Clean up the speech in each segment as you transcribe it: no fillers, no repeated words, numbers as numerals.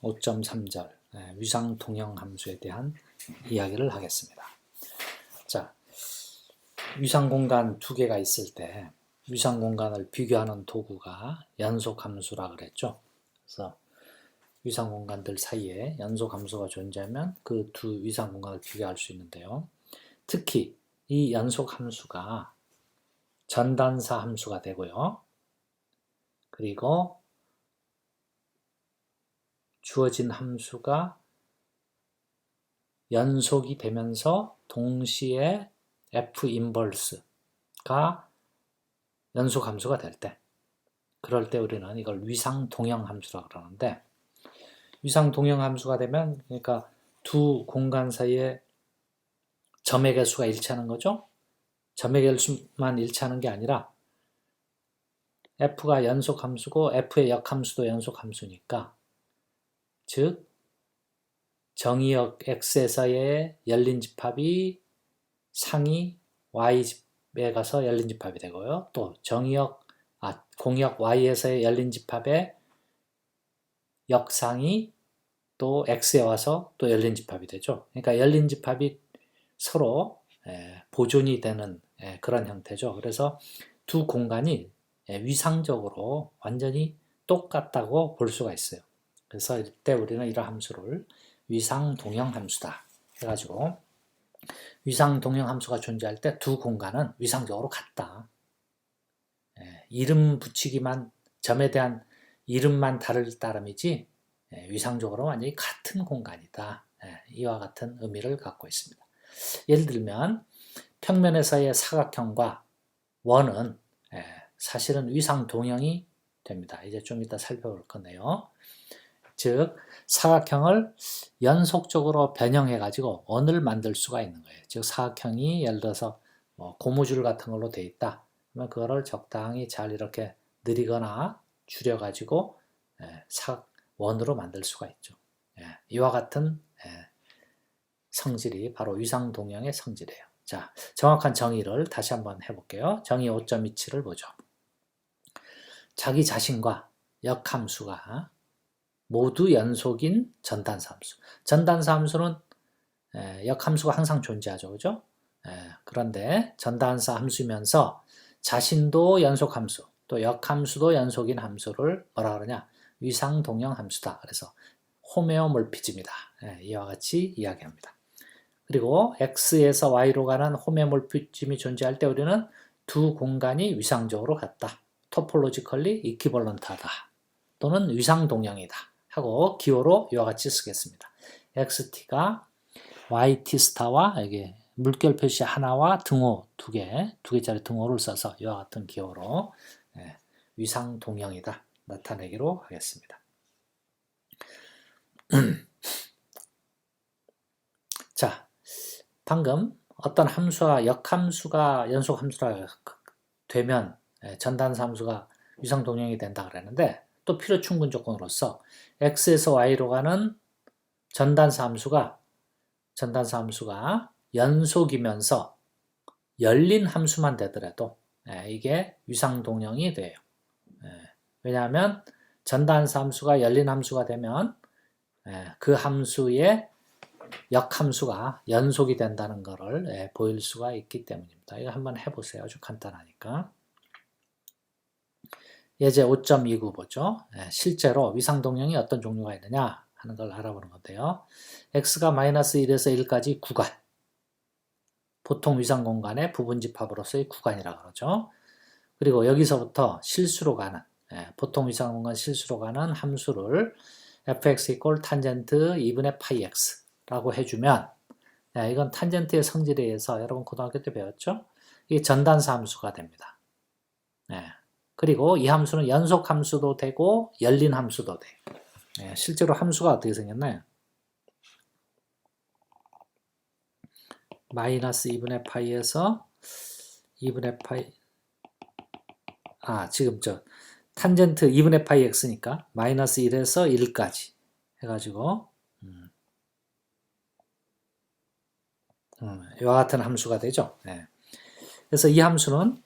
5.3절 위상 동형 함수에 대한 이야기를 하겠습니다. 자, 위상 공간 두 개가 있을 때 위상 공간을 비교하는 도구가 연속 함수라 그랬죠. 그래서 위상 공간들 사이에 연속 함수가 존재하면 그 두 위상 공간을 비교할 수 있는데요. 특히 이 연속 함수가 전단사 함수가 되고요. 그리고 주어진 함수가 연속이 되면서 동시에 F 인버스가 연속 함수가 될 때, 그럴 때 우리는 이걸 위상 동형 함수라고 그러는데, 위상 동형 함수가 되면 그러니까 두 공간 사이에 점의 개수가 일치하는 거죠. 점의 개수만 일치하는 게 아니라 F가 연속 함수고 F의 역함수도 연속 함수니까, 즉 정의역 X에서의 열린 집합이 상이 Y집에 가서 열린 집합이 되고요. 또 공역 Y에서의 열린 집합의 역상이 또 X에 와서 또 열린 집합이 되죠. 그러니까 열린 집합이 서로 보존이 되는 그런 형태죠. 그래서 두 공간이 위상적으로 완전히 똑같다고 볼 수가 있어요. 그래서 이때 우리는 이런 함수를 위상 동형 함수다 해가지고, 위상 동형 함수가 존재할 때 두 공간은 위상적으로 같다. 이름 붙이기만, 점에 대한 이름만 다를 따름이지 위상적으로 완전히 같은 공간이다. 이와 같은 의미를 갖고 있습니다. 예를 들면 평면에서의 사각형과 원은 사실은 위상 동형이 됩니다. 이제 좀 이따 살펴볼 건데요. 즉 사각형을 연속적으로 변형해 가지고 원을 만들 수가 있는 거예요. 즉 사각형이 예를 들어서 고무줄 같은 걸로 돼 있다. 그러면 그거를 적당히 잘 이렇게 늘리거나 줄여 가지고 원으로 만들 수가 있죠. 이와 같은 성질이 바로 위상 동형의 성질이에요. 자, 정확한 정의를 다시 한번 해볼게요. 정의 5.27을 보죠. 자기 자신과 역함수가 모두 연속인 전단사 함수. 전단사 함수는 역함수가 항상 존재하죠. 그죠? 그런데 전단사 함수면서 자신도 연속함수, 또 역함수도 연속인 함수를 뭐라 그러냐? 위상 동형 함수다. 그래서 호메오몰피즘이다. 이와 같이 이야기합니다. 그리고 X에서 Y로 가는 호메오몰피즘이 존재할 때 우리는 두 공간이 위상적으로 같다. 토폴로지컬리 이퀴벌런트하다. 또는 위상 동형이다. 하고 기호로 이와 같이 쓰겠습니다. XT가 YT 스타와 여기 물결 표시 하나와 등호 두 개짜리 등호를 써서 이와 같은 기호로 위상 동형이다 나타내기로 하겠습니다. 자, 방금 어떤 함수와 역함수가 연속함수가 되면 전단사 함수가 위상 동형이 된다 그랬는데, 또 필요 충분 조건으로서 X에서 Y로 가는 전단사 함수가 연속이면서 열린 함수만 되더라도 이게 위상 동형이 돼요. 왜냐하면 전단사 함수가 열린 함수가 되면 그 함수의 역함수가 연속이 된다는 것을 보일 수가 있기 때문입니다. 이거 한번 해보세요. 아주 간단하니까. 예제 5.29 보죠. 실제로 위상 동형이 어떤 종류가 있느냐 하는 걸 알아보는 건데요. X가 -1에서 1까지 구간, 보통 위상 공간의 부분 집합으로서의 구간이라고 그러죠. 그리고 여기서부터 실수로 가는, 보통 위상 공간 실수로 가는 함수를 fx equal 탄젠트 2분의 파이 x라고 해주면, 이건 탄젠트의 성질에 의해서 여러분 고등학교 때 배웠죠? 이게 전단사 함수가 됩니다. 그리고 이 함수는 연속 함수도 되고 열린 함수도 돼요. 실제로 함수가 어떻게 생겼나요? 마이너스 2분의 파이에서 2분의 파이, 지금 탄젠트 2분의 파이 x니까 마이너스 1에서 1까지 해가지고 이와 같은 함수가 되죠. 그래서 이 함수는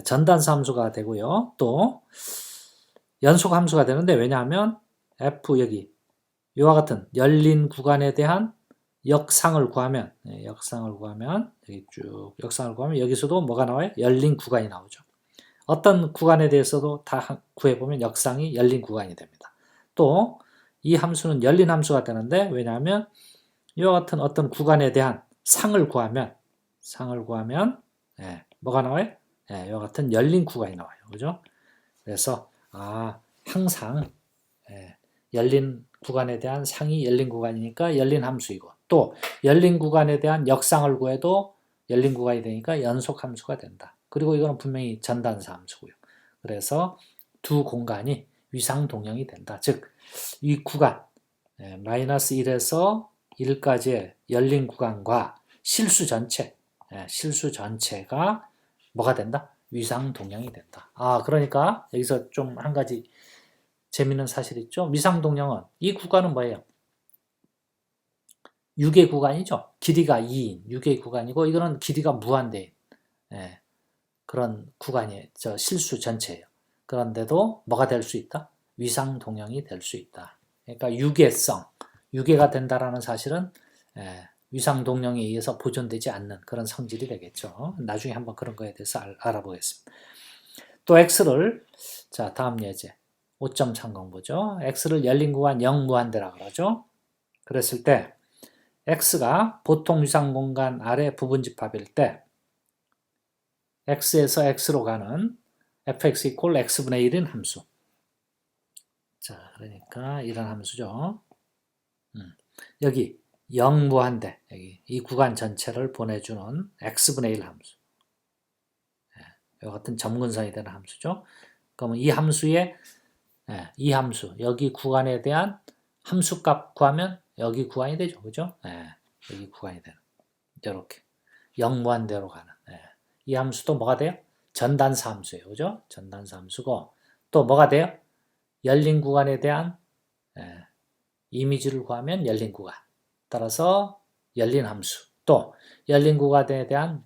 전단사 함수가 되고요. 또 연속 함수가 되는데, 왜냐하면 f 여기 이와 같은 열린 구간에 대한 역상을 구하면, 여기 쭉 역상을 구하면 여기서도 뭐가 나와요? 열린 구간이 나오죠. 어떤 구간에 대해서도 다 구해보면 역상이 열린 구간이 됩니다. 또 이 함수는 열린 함수가 되는데, 왜냐하면 이와 같은 어떤 구간에 대한 상을 구하면 뭐가 나와요? 이와 같은 열린 구간이 나와요. 그죠? 그래서 항상 열린 구간에 대한 상이 열린 구간이니까 열린 함수이고, 또 열린 구간에 대한 역상을 구해도 열린 구간이 되니까 연속 함수가 된다. 그리고 이거는 분명히 전단사 함수고요. 그래서 두 공간이 위상동형이 된다. 즉, 이 구간 마이너스 1에서 1까지의 열린 구간과 실수 전체가 뭐가 된다? 위상동형이 된다. 그러니까 여기서 좀 한 가지 재미있는 사실 있죠? 위상동형은 이 구간은 뭐예요? 6의 구간이죠. 길이가 2인 6의 구간이고, 이거는 길이가 무한대인 그런 구간이에요. 실수 전체예요. 그런데도 뭐가 될 수 있다? 위상동형이 될 수 있다. 그러니까 유계가 된다라는 사실은 위상동형에 의해서 보존되지 않는 그런 성질이 되겠죠. 나중에 한번 그런 거에 대해서 알아보겠습니다. 또 x를, 자, 다음 예제 5.30 보죠. x를 열린 구간 0무한대라고 그러죠. 그랬을 때 x가 보통 위상공간 아래 부분집합일 때 x에서 x로 가는 fx equal x분의 1인 함수. 자, 그러니까 이런 함수죠. 여기 0무한대, 여기 이 구간 전체를 보내주는 x분의 1 함수. 이와 같은 점근선이 되는 함수죠. 그러면 이 함수의 이 함수, 여기 구간에 대한 함수값 구하면 여기 구간이 되죠. 그죠? 여기 구간이 되는. 이렇게. 0무한대로 가는. 이 함수도 뭐가 돼요? 전단사 함수예요. 그죠? 전단사 함수고, 또 뭐가 돼요? 열린 구간에 대한 이미지를 구하면 열린 구간. 따라서 열린 함수. 또 열린 구간에 대한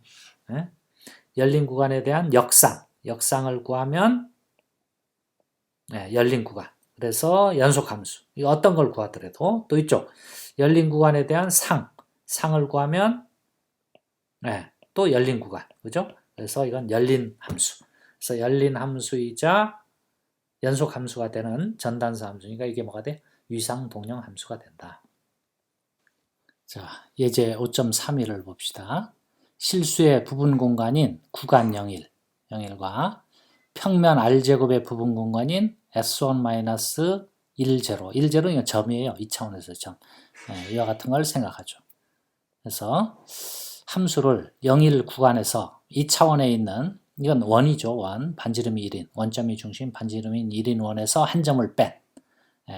역상을 구하면 열린 구간. 그래서 연속 함수. 이거 어떤 걸 구하더라도, 또 이쪽 열린 구간에 대한 상을 구하면 또 열린 구간. 그죠? 그래서 이건 열린 함수. 그래서 열린 함수이자 연속 함수가 되는 전단사 함수니까 이게 뭐가 돼? 위상동형 함수가 된다. 자, 예제 5.31을 봅시다. 실수의 부분 공간인 구간 0과 평면 R제곱의 부분 공간인 S1-1, 1제로 이건 점이에요. 2차원에서 점. 이와 같은 걸 생각하죠. 그래서 함수를 0, 1 구간에서 2차원에 있는, 이건 원이죠. 원, 반지름이 1인, 원점이 중심, 반지름인 1인 원에서 한 점을 뺀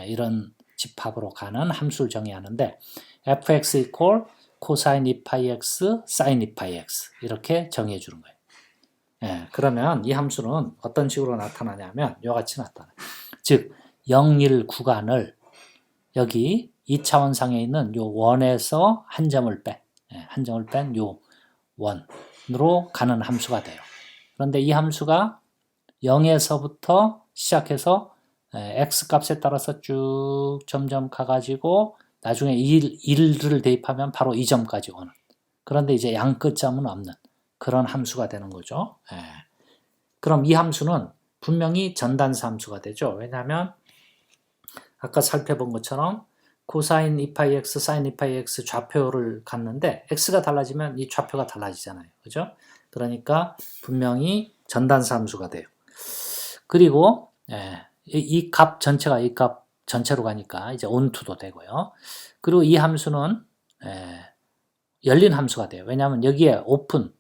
이런 집합으로 가는 함수를 정의하는데, fx equal 코사인 2파이x, 사인 2파이x 이렇게 정의해 주는 거예요. 그러면 이 함수는 어떤 식으로 나타나냐면 이와 같이 나타나요. 즉 0, 1 구간을 여기 2차원상에 있는 요 원에서 한 점을 뺀 요 원으로 가는 함수가 돼요. 그런데 이 함수가 0에서부터 시작해서 x값에 따라서 쭉 점점 가가지고 나중에 1을 대입하면 바로 이 점까지 오는, 그런데 이제 양 끝점은 없는 그런 함수가 되는 거죠. 그럼 이 함수는 분명히 전단사 함수가 되죠. 왜냐하면 아까 살펴본 것처럼 코사인 2파이x, 사인 2파이x 좌표를 갔는데 x가 달라지면 이 좌표가 달라지잖아요. 그죠? 그러니까 분명히 전단사 함수가 돼요. 그리고 이 값 전체가 이 값 전체로 가니까 이제 온투도 되고요. 그리고 이 함수는 열린 함수가 돼요. 왜냐하면 여기에 오픈,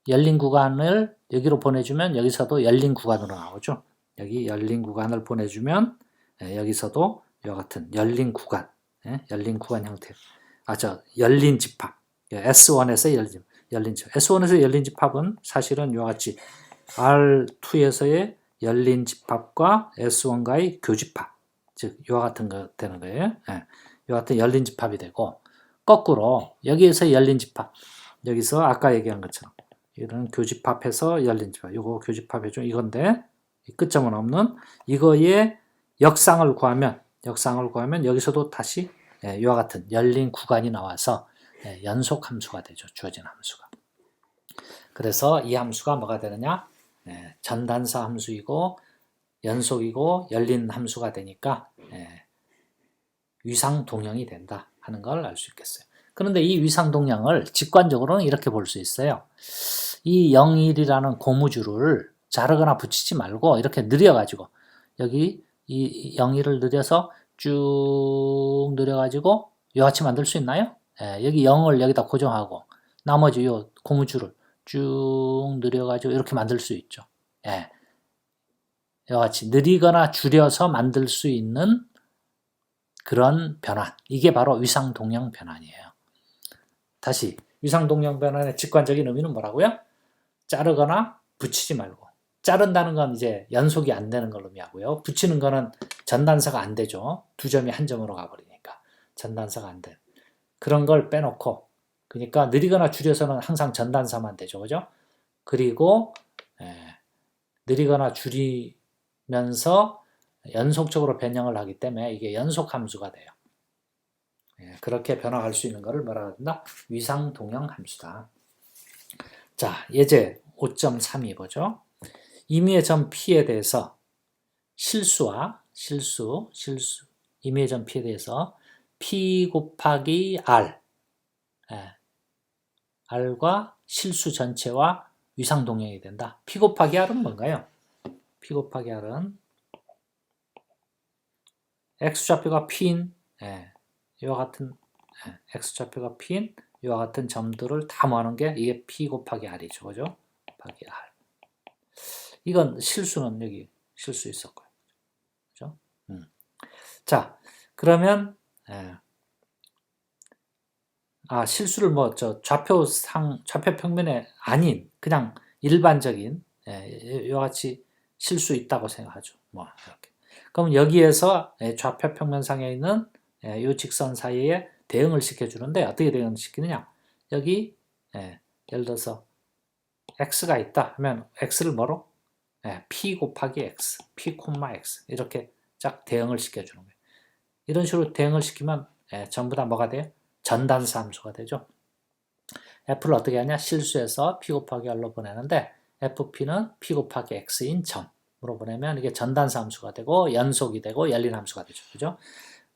열린 구간을 여기로 보내주면 여기서도 열린 구간으로 나오죠. 여기 열린 구간을 보내주면 여기서도 이와 같은 열린 구간 형태, 열린 집합, S1에서 열린 집합. S1에서 열린 집합은 사실은 이와 같이 R2에서의 열린 집합과 S1과의 교집합, 즉 이와 같은 거 되는 거예요. 이와 같은 열린 집합이 되고, 거꾸로 여기에서 열린 집합, 여기서 아까 얘기한 것처럼 이런 교집합해서 열린 집합, 이거 교집합해줘 이건데 끝점은 없는 이거의 역상을 구하면 역상을 구하면 여기서도 다시 이와 같은 열린 구간이 나와서 연속 함수가 되죠. 주어진 함수가. 그래서 이 함수가 뭐가 되느냐? 전단사 함수이고 연속이고 열린 함수가 되니까 위상동형이 된다 하는 걸 알 수 있겠어요. 그런데 이 위상동형을 직관적으로는 이렇게 볼 수 있어요. 이 0, 1이라는 고무줄을 자르거나 붙이지 말고 이렇게 늘려가지고 여기 이 0, 1을 늘려서 쭉 늘려가지고 이같이 만들 수 있나요? 여기 0을 여기다 고정하고 나머지 요 고무줄을 쭉 늘려가지고 이렇게 만들 수 있죠. 이같이 느리거나 줄여서 만들 수 있는 그런 변환. 이게 바로 위상동형 변환이에요. 다시 위상동형 변환의 직관적인 의미는 뭐라고요? 자르거나 붙이지 말고. 자른다는 건 이제 연속이 안 되는 걸 의미하고요. 붙이는 거는 전단사가 안 되죠. 두 점이 한 점으로 가버리니까 전단사가 안 돼. 그런 걸 빼놓고 그러니까 느리거나 줄여서는 항상 전단사만 되죠. 그죠? 그리고 느리거나 줄이면서 연속적으로 변형을 하기 때문에 이게 연속함수가 돼요. 그렇게 변화할 수 있는 것을 뭐라 한다? 위상동형 함수다. 자, 예제 5.32 보죠. 임의의 점 P에 대해서 실수와 실수, 임의의 점 P에 대해서 P 곱하기 R, R과 실수 전체와 위상동형이 된다. P 곱하기 R은 뭔가요? P 곱하기 R은 X좌표가 P인, 이와 같은, X좌표가 P인, 이와 같은 점들을 다 모아놓은 게 이게 P 곱하기 R이죠. 그죠? 곱하기 R. 이건 실수는 여기 실수 있었고요. 그죠? 자, 그러면, 실수를 좌표 평면에 아닌, 그냥 일반적인, 이와 같이 실수 있다고 생각하죠. 이렇게. 그럼 여기에서 좌표 평면상에 있는 이 직선 사이에 대응을 시켜주는데 어떻게 대응을 시키느냐? 여기 예를 들어서 x가 있다 하면 x를 뭐로? p 곱하기 x, p, x 이렇게 쫙 대응을 시켜주는 거예요. 이런 식으로 대응을 시키면 전부 다 뭐가 돼요? 전단사 함수가 되죠. f를 어떻게 하냐? 실수해서 p 곱하기 r로 보내는데 fp는 p 곱하기 x인 점으로 보내면 이게 전단사 함수가 되고 연속이 되고 열린 함수가 되죠. 그죠?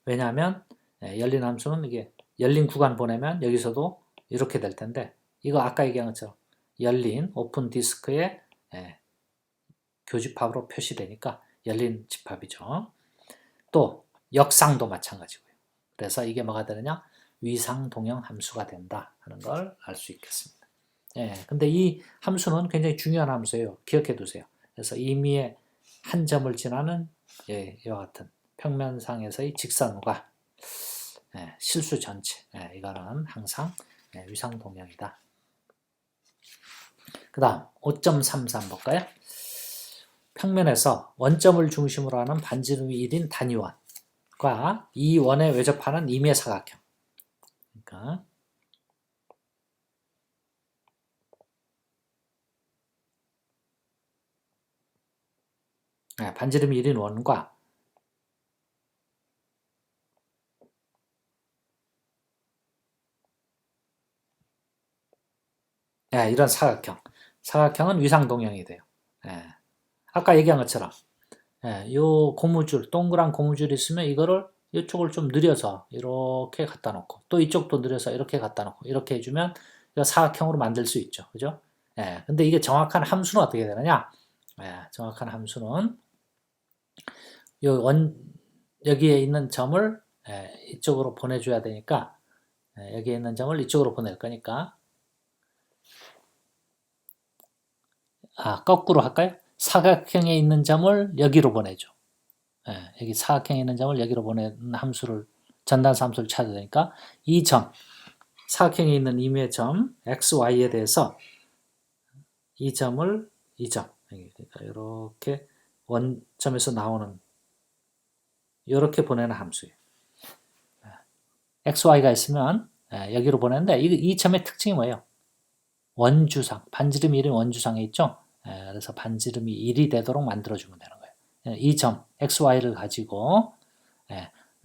왜냐하면 열린 함수는 이게 열린 구간 보내면 여기서도 이렇게 될 텐데 이거 아까 얘기한 것처럼 열린 오픈 디스크에 교집합으로 표시되니까 열린 집합이죠. 또 역상도 마찬가지고요. 그래서 이게 뭐가 되느냐? 위상동형 함수가 된다 하는 걸 알 수 있겠습니다. 근데 이 함수는 굉장히 중요한 함수예요. 기억해 두세요. 그래서 임의의 한 점을 지나는 이와 같은 평면상에서의 직선과 실수 전체, 이거는 항상 위상동형이다. 그 다음 5.33 볼까요? 평면에서 원점을 중심으로 하는 반지름이 1인 단위원과 이 원에 외접하는 임의의 사각형. 그러니까 반지름이 1인 원과 이런 사각형은 위상동형이 돼요. 아까 얘기한 것처럼 요 고무줄, 동그란 고무줄이 있으면 이거를 이쪽을 좀 늘려서 이렇게 갖다 놓고 또 이쪽도 늘려서 이렇게 갖다 놓고 이렇게 해주면 이거 사각형으로 만들 수 있죠. 그죠? 근데 이게 정확한 함수는 어떻게 되느냐? 정확한 함수는 여기에 있는 점을 이쪽으로 보내줘야 되니까 여기에 있는 점을 이쪽으로 보낼 거니까 거꾸로 할까요? 사각형에 있는 점을 여기로 보내죠. 여기 사각형에 있는 점을 여기로 보내는 함수를 전단사 함수를 찾아야 되니까 이 점, 사각형에 있는 임의의 점 x, y에 대해서 이 점을 그러니까 이렇게 원점에서 나오는 이렇게 보내는 함수예요. x, y가 있으면 여기로 보내는데 이 점의 특징이 뭐예요? 원주상, 반지름이 1인 원주상에 있죠? 그래서 반지름이 1이 되도록 만들어주면 되는 거예요. 이 점, x, y를 가지고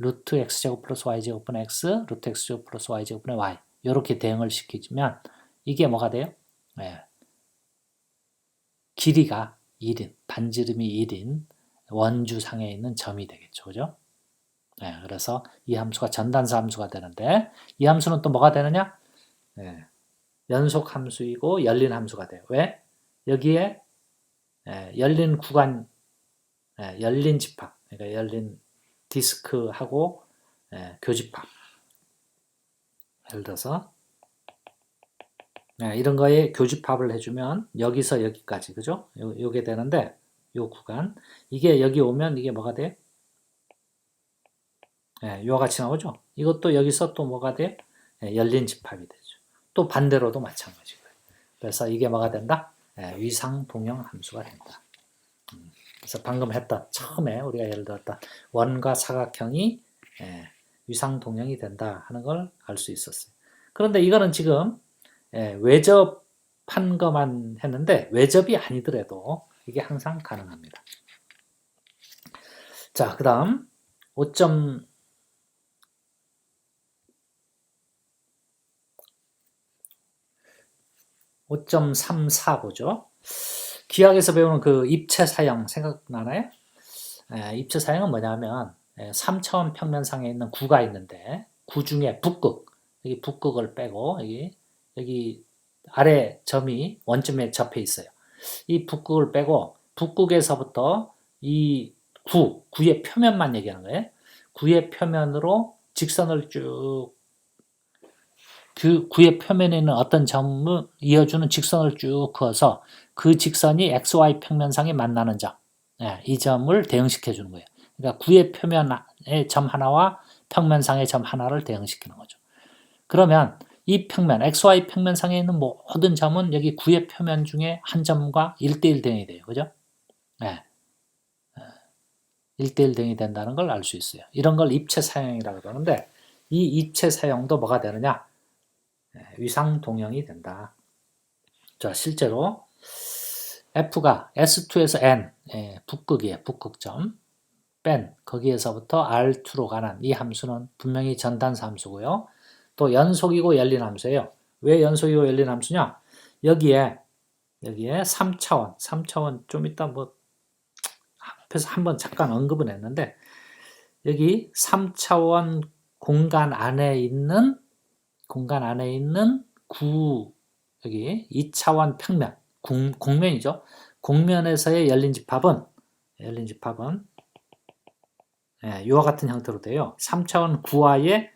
루트 x제곱 플러스 y제곱분의 x, 루트 x제곱 플러스 y제곱분의 y 이렇게 대응을 시키면 이게 뭐가 돼요? 예, 길이가 1인, 반지름이 1인 원주상에 있는 점이 되겠죠. 그죠? 예, 그래서 이 함수가 전단사 함수가 되는데 이 함수는 또 뭐가 되느냐? 예, 연속 함수이고 열린 함수가 돼요. 왜? 여기에 열린 구간, 열린 집합, 그러니까 열린 디스크하고 교집합. 예를 들어서 이런 거에 교집합을 해주면 여기서 여기까지, 그죠? 요게 되는데 요 구간 이게 여기 오면 이게 뭐가 돼? 요와 같이 나오죠? 이것도 여기서 또 뭐가 돼? 열린 집합이 되죠. 또 반대로도 마찬가지고요. 그래서 이게 뭐가 된다? 위상 동형 함수가 된다. 그래서 방금 했던 처음에 우리가 예를 들었던 원과 사각형이 위상 동형이 된다 하는 걸 알 수 있었어요. 그런데 이거는 지금 외접한 것만 했는데 외접이 아니더라도 이게 항상 가능합니다. 자, 그 다음 5.34 보죠. 기하학에서 배우는 그 입체 사형 생각나나요? 입체 사형은 뭐냐면 3차원 평면상에 있는 구가 있는데 구 중에 북극, 여기 북극을 빼고 여기 아래 점이 원점에 접해 있어요. 이 북극을 빼고 북극에서부터 이 구의 표면만 얘기하는 거예요. 구의 표면으로 직선을 쭉 그 구의 표면에 있는 어떤 점을 이어주는 직선을 쭉 그어서 그 직선이 XY 평면상에 만나는 점, 이 점을 대응시켜 주는 거예요. 그러니까 구의 표면의 점 하나와 평면상의 점 하나를 대응시키는 거죠. 그러면 이 평면, XY 평면상에 있는 모든 점은 여기 구의 표면 중에 한 점과 1대1 대응이 돼요. 그죠? 1대1 대응이 된다는 걸 알 수 있어요. 이런 걸 입체 사형이라고 그러는데 이 입체 사형도 뭐가 되느냐? 위상 동형이 된다. 자, 실제로 F가 S2에서 N, 북극이에요. 북극점. 뺀, 거기에서부터 R2로 가는 이 함수는 분명히 전단사 함수고요. 또 연속이고 열린 함수예요. 왜 연속이고 열린 함수냐? 여기에 3차원 좀 이따 뭐 앞에서 한번 잠깐 언급은 했는데 여기 3차원 공간 안에 있는 여기 2차원 평면, 공면이죠. 공면에서의 열린 집합은 이와 같은 형태로 돼요. 3차원 구와의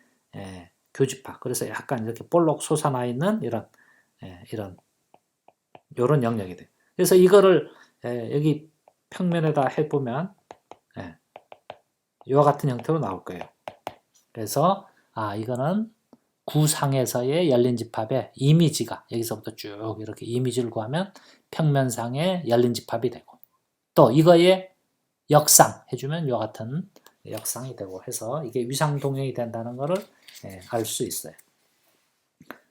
교집합. 그래서 약간 이렇게 볼록 솟아나 있는 이런 영역이 돼요. 그래서 이거를 여기 평면에다 해보면 이와 같은 형태로 나올 거예요. 그래서 이거는 구상에서의 열린 집합의 이미지가 여기서부터 쭉 이렇게 이미지를 구하면 평면상의 열린 집합이 되고 또 이거에 역상 해주면 이와 같은 역상이 되고 해서 이게 위상동형이 된다는 것을 알 수 있어요.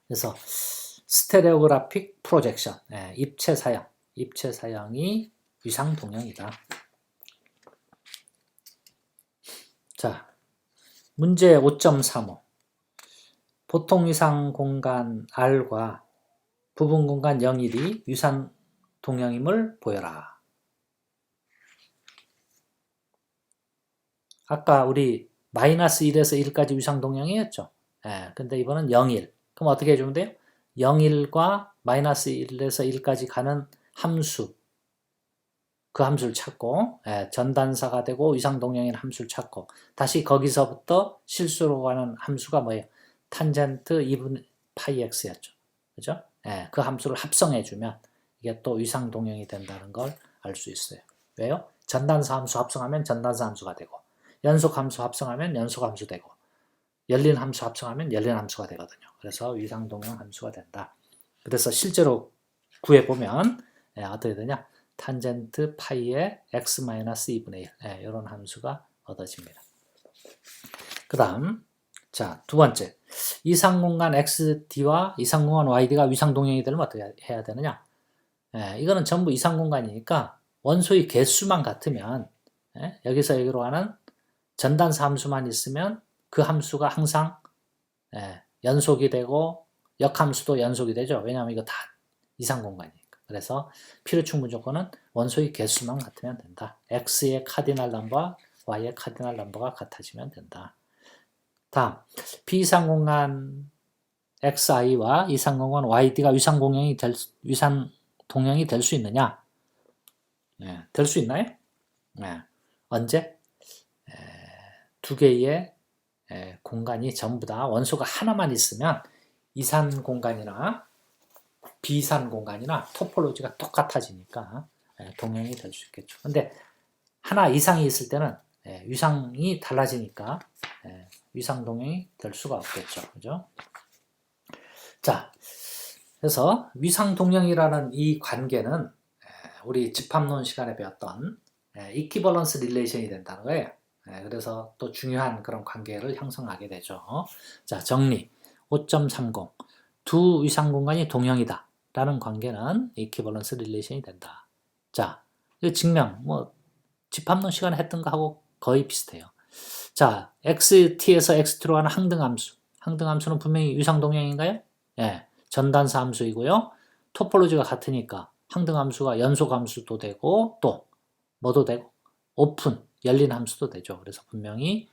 그래서 스테레오그래픽 프로젝션, 입체 사형이 위상동형이다. 자, 문제 5.35 보통 위상 공간 R과 부분 공간 0,1이 위상 동형임을 보여라. 아까 우리 마이너스 1에서 1까지 위상 동형이었죠. 근데 이번은 0, 1. 그럼 어떻게 해주면 돼요? 0, 1과 마이너스 1에서 1까지 가는 함수. 그 함수를 찾고, 전단사가 되고 위상 동형인 함수를 찾고, 다시 거기서부터 실수로 가는 함수가 뭐예요? 탄젠트 2분 파이 x였죠. 그죠? 그 함수를 합성해주면 이게 또 위상 동형이 된다는 걸 알 수 있어요. 왜요? 전단사 함수 합성하면 전단사 함수가 되고, 연속 함수 합성하면 연속 함수 되고, 열린 함수 합성하면 열린 함수가 되거든요. 그래서 위상 동형 함수가 된다. 그래서 실제로 구해보면 어떻게 되냐? 탄젠트 파이의 x-2분의 1 이런 함수가 얻어집니다. 그 다음 자, 두 번째 이상공간 xd와 이상공간 yd가 위상동형이 되려면 어떻게 해야 되느냐? 이거는 전부 이상공간이니까 원소의 개수만 같으면 여기서 여기로 가는 전단사 함수만 있으면 그 함수가 항상 연속이 되고 역함수도 연속이 되죠. 왜냐하면 이거 다 이상공간이니까. 그래서 필요충분 조건은 원소의 개수만 같으면 된다. x의 카디널 넘버와 y의 카디널 넘버가 같아지면 된다. 다음, 비이상공간 xi와 이상공간 yd가 위상동형이 될 수 있느냐? 될 수 있나요? 언제? 두 개의 공간이 전부 다 원소가 하나만 있으면 이산 공간이나 비이산 공간이나 토폴로지가 똑같아지니까 동형이 될 수 있겠죠. 근데 하나 이상이 있을 때는 위상이 달라지니까 위상 동형이 될 수가 없겠죠. 그죠? 자, 그래서 위상 동형이라는 이 관계는 우리 집합론 시간에 배웠던 이퀴벌런스 릴레이션이 된다는 거예요. 그래서 또 중요한 그런 관계를 형성하게 되죠. 자, 정리. 5.30. 두 위상 공간이 동형이다. 라는 관계는 이퀴벌런스 릴레이션이 된다. 자, 이 증명, 집합론 시간에 했던 거하고 거의 비슷해요. 자, xt에서 xt로 가는 항등함수. 항등함수는 분명히 위상 동형인가요? 전단사 함수이고요. 토폴로지가 같으니까 항등함수가 연속함수도 되고 또 뭐도 되고 오픈, 열린 함수도 되죠. 그래서 분명히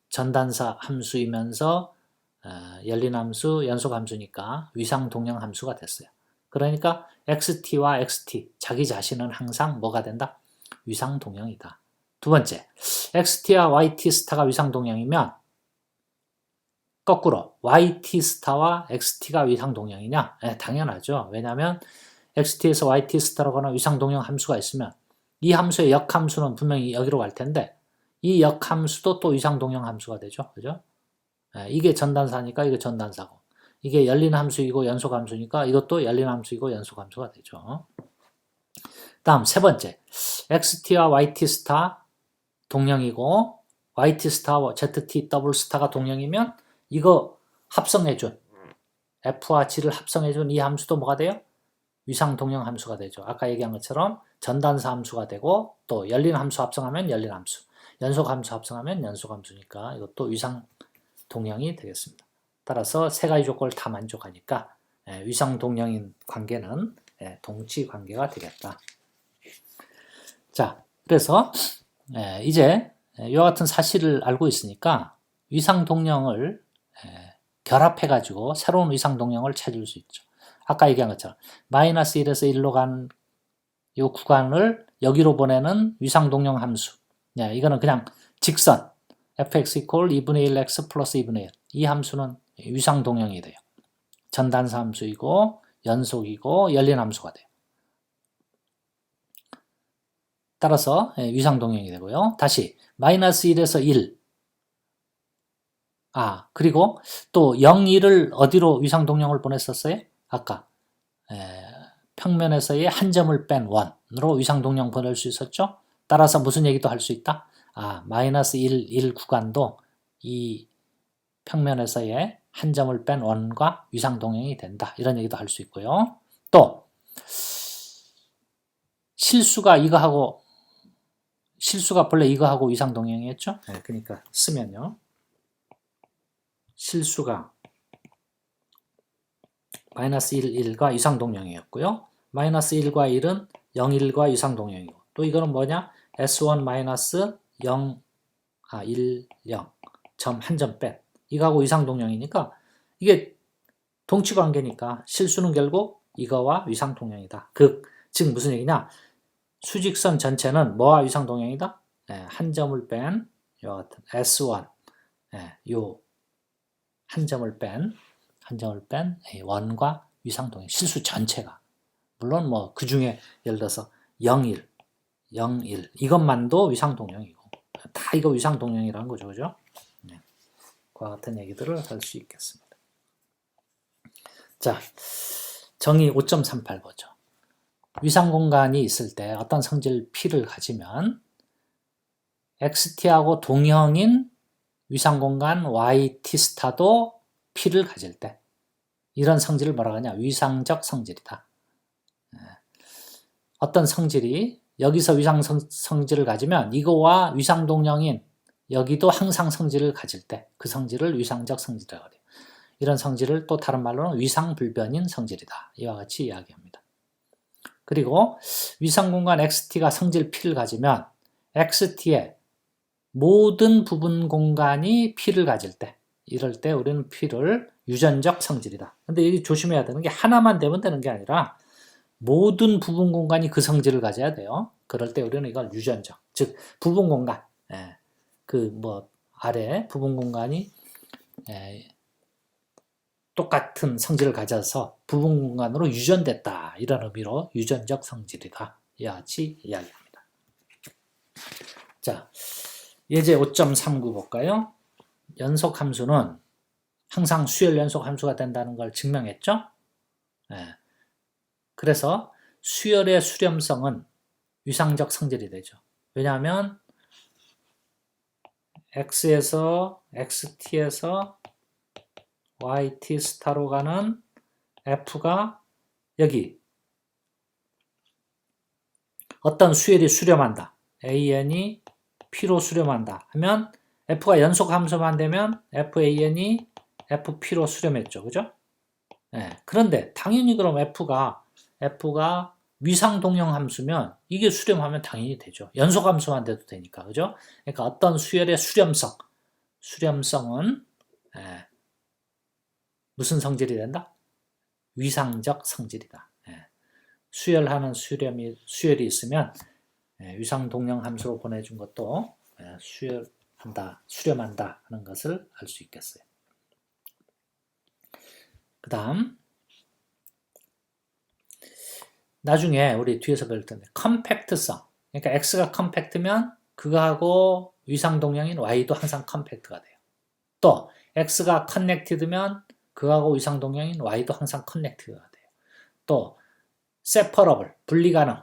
전단사 함수이면서 열린 함수, 연속 함수니까 위상 동형 함수가 됐어요. 그러니까 xt와 xt, 자기 자신은 항상 뭐가 된다? 위상 동형이다. 두 번째, xt와 yt 스타가 위상 동형이면 거꾸로 yt 스타와 xt가 위상 동형이냐? 당연하죠. 왜냐하면 xt에서 yt 스타라고 하는 위상 동형 함수가 있으면 이 함수의 역함수는 분명히 여기로 갈 텐데 이 역함수도 또 위상 동형 함수가 되죠. 그죠? 이게 전단사니까 이게 전단사고 이게 열린 함수이고 연속 함수니까 이것도 열린 함수이고 연속 함수가 되죠. 다음 세 번째, xt와 yt 스타 동형이고 yt 스타와 zt 더블 스타가 동형이면 이거 합성해준 f와 g를 합성해준 이 함수도 뭐가 돼요? 위상 동형 함수가 되죠. 아까 얘기한 것처럼 전단사 함수가 되고 또 열린 함수 합성하면 열린 함수, 연속 함수 합성하면 연속 함수니까 이것도 위상 동형이 되겠습니다. 따라서 세 가지 조건을 다 만족하니까 위상 동형인 관계는 동치 관계가 되겠다. 자, 그래서 이제 이와 같은 사실을 알고 있으니까 위상 동형을 결합해가지고 새로운 위상 동형을 찾을 수 있죠. 아까 얘기한 것처럼 마이너스 1에서 1로 간 이 구간을 여기로 보내는 위상 동형 함수. 이거는 그냥 직선 fx equal 2분의 1x 플러스 2분의 1. 이 함수는 위상 동형이 돼요. 전단사 함수이고 연속이고 열린 함수가 돼요. 따라서 위상 동형이 되고요. 다시 마이너스 1에서 1. 그리고 또 0, 1을 어디로 위상 동형을 보냈었어요? 아까 평면에서의 한 점을 뺀 원으로 위상 동형 보낼 수 있었죠? 따라서 무슨 얘기도 할 수 있다? 마이너스 1 구간도 이 평면에서의 한 점을 뺀 원과 위상 동형이 된다. 이런 얘기도 할 수 있고요. 또 실수가 본래 이거하고 위상 동형이었죠? 그러니까 쓰면요. 실수가 마이너스 1, 1과 위상 동형이었고요. 마이너스 1과 1은 0, 1과 위상 동형이고 또 이거는 뭐냐? S1 마이너스 0, 1, 0 점 한 점 뺀 이거하고 위상 동형이니까 이게 동치 관계니까 실수는 결국 이거와 위상 동형이다. 즉 무슨 얘기냐? 수직선 전체는 뭐와 위상 동형이다? 한 점을 뺀 이와 같은 S1 요 한 점을 뺀 원과 위상 동형 실수 전체가 물론 그 중에 예를 들어서 0, 1 이것만도 위상 동형이고 다 이거 위상 동형이라는 거죠. 그죠? 그와 같은 얘기들을 할 수 있겠습니다. 자, 정의 5.38 보죠. 위상 공간이 있을 때 어떤 성질 P를 가지면 XT하고 동형인 위상 공간 YT 스타도 P를 가질 때 이런 성질을 뭐라고 하냐? 위상적 성질이다. 어떤 성질이 여기서 위상 성질을 가지면 이거와 위상동령인 여기도 항상 성질을 가질 때 그 성질을 위상적 성질이라고 해요. 이런 성질을 또 다른 말로는 위상불변인 성질이다. 이와 같이 이야기합니다. 그리고 위상공간 XT가 성질 P를 가지면 XT의 모든 부분 공간이 P를 가질 때, 이럴 때 우리는 P를 유전적 성질이다. 근데 여기 조심해야 되는 게 하나만 되면 되는 게 아니라 모든 부분 공간이 그 성질을 가져야 돼요. 그럴 때 우리는 이걸 유전적, 즉 부분 공간, 아래 부분 공간이 똑같은 성질을 가져서 부분 공간으로 유전됐다. 이런 의미로 유전적 성질이다. 이와 같이 이야기합니다. 자, 예제 5.39 볼까요? 연속함수는 항상 수열 연속함수가 된다는 걸 증명했죠? 그래서 수열의 수렴성은 위상적 성질이 되죠. 왜냐하면 x에서 xt에서 yt 스타로 가는 f가 여기 어떤 수열이 수렴한다. an이 p로 수렴한다 하면 f가 연속함수만 되면 fan이 fp로 수렴했죠. 그죠? 그런데 당연히 그럼 f가 위상동형 함수면 이게 수렴하면 당연히 되죠. 연속함수만 돼도 되니까. 그죠? 그러니까 어떤 수열의 수렴성은 무슨 성질이 된다? 위상적 성질이다. 수열하는 수열이 있으면 위상동형 함수로 보내준 것도 수렴한다 하는 것을 알 수 있겠어요. 그 다음 나중에 우리 뒤에서 배울 텐데 컴팩트성, 그러니까 x가 컴팩트면 그거하고 위상동형인 y도 항상 컴팩트가 돼요. 또 x가 커넥티드면 그거하고 위상동형인 y도 항상 커넥티드가 돼요. 또 separable, 분리가능,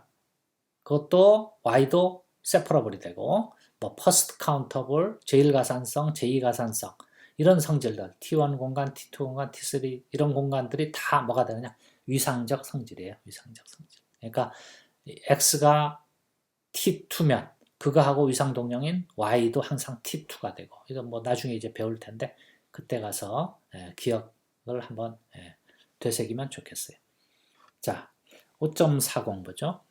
그것도 y도 separable이 되고 뭐 first countable, 제1가산성, 제2가산성 이런 성질들 T1 공간, T2 공간, T3 이런 공간들이 다 뭐가 되느냐? 위상적 성질이에요. 위상적 성질. 그러니까 x가 T2면 그거하고 위상동령인 y도 항상 T2가 되고 이건 뭐 나중에 이제 배울 텐데 그때 가서 기억을 한번 되새기면 좋겠어요. 자, 5.40 보죠.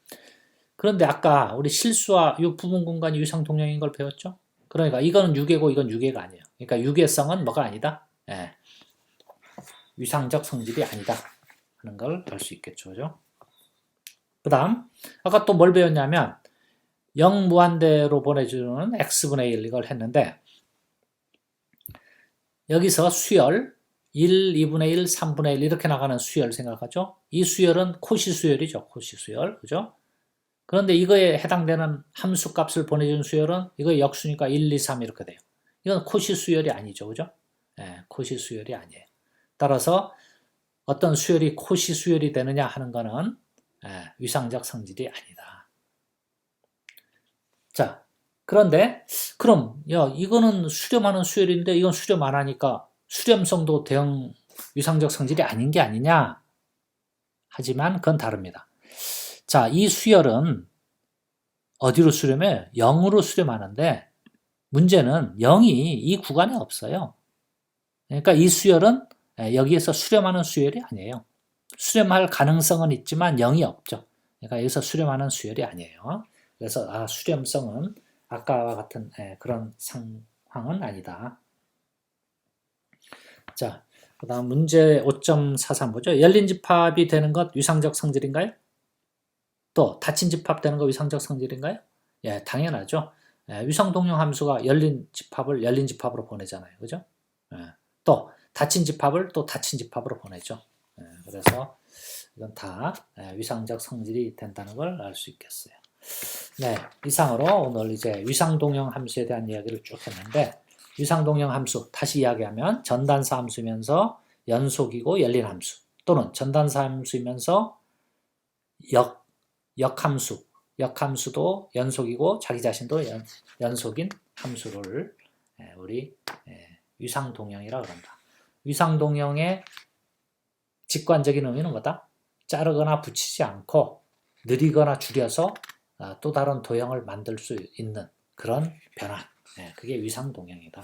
그런데 아까 우리 실수와 이 부분 공간이 위상동령인 걸 배웠죠? 그러니까 이거는 유계고 이건 유계가 아니에요. 그러니까 유계성은 뭐가 아니다? 위상적 성질이 아니다 하는 걸 알 수 있겠죠. 그죠? 그 다음 아까 또 뭘 배웠냐면 0 무한대로 보내주는 x분의 1 이걸 했는데 여기서 수열 1, 2분의 1, 3분의 1 이렇게 나가는 수열 생각하죠? 이 수열은 코시 수열이죠. 코시 수열. 그죠? 그런데 이거에 해당되는 함수 값을 보내준 수열은 이거 역수니까 1, 2, 3 이렇게 돼요. 이건 코시 수열이 아니죠. 그죠? 코시 수열이 아니에요. 따라서 어떤 수열이 코시 수열이 되느냐 하는 거는 위상적 성질이 아니다. 자, 그런데 그럼 이거는 수렴하는 수열인데 이건 수렴 안 하니까 수렴성도 대형 위상적 성질이 아닌 게 아니냐? 하지만 그건 다릅니다. 자, 이 수열은 어디로 수렴해요? 0으로 수렴하는데 문제는 0이 이 구간에 없어요. 그러니까 이 수열은 여기에서 수렴하는 수열이 아니에요. 수렴할 가능성은 있지만 0이 없죠. 그러니까 여기서 수렴하는 수열이 아니에요. 그래서 수렴성은 아까와 같은 그런 상황은 아니다. 자, 그 다음 문제 5.43 보죠. 열린 집합이 되는 것 위상적 성질인가요? 또 닫힌 집합 되는 거 위상적 성질인가요? 예, 당연하죠. 위상동형 함수가 열린 집합을 열린 집합으로 보내잖아요. 그죠? 또 닫힌 집합을 또 닫힌 집합으로 보내죠. 그래서 이건 다 위상적 성질이 된다는 걸 알 수 있겠어요. 네, 이상으로 오늘 이제 위상동형 함수에 대한 이야기를 쭉 했는데 위상동형 함수 다시 이야기하면 전단사 함수면서 연속이고 열린 함수 또는 전단사 함수이면서 역함수도 연속이고 자기 자신도 연속인 함수를 우리 위상동형이라고 합니다. 위상동형의 직관적인 의미는 뭐다? 자르거나 붙이지 않고 느리거나 줄여서 또 다른 도형을 만들 수 있는 그런 변화. 그게 위상동형이다.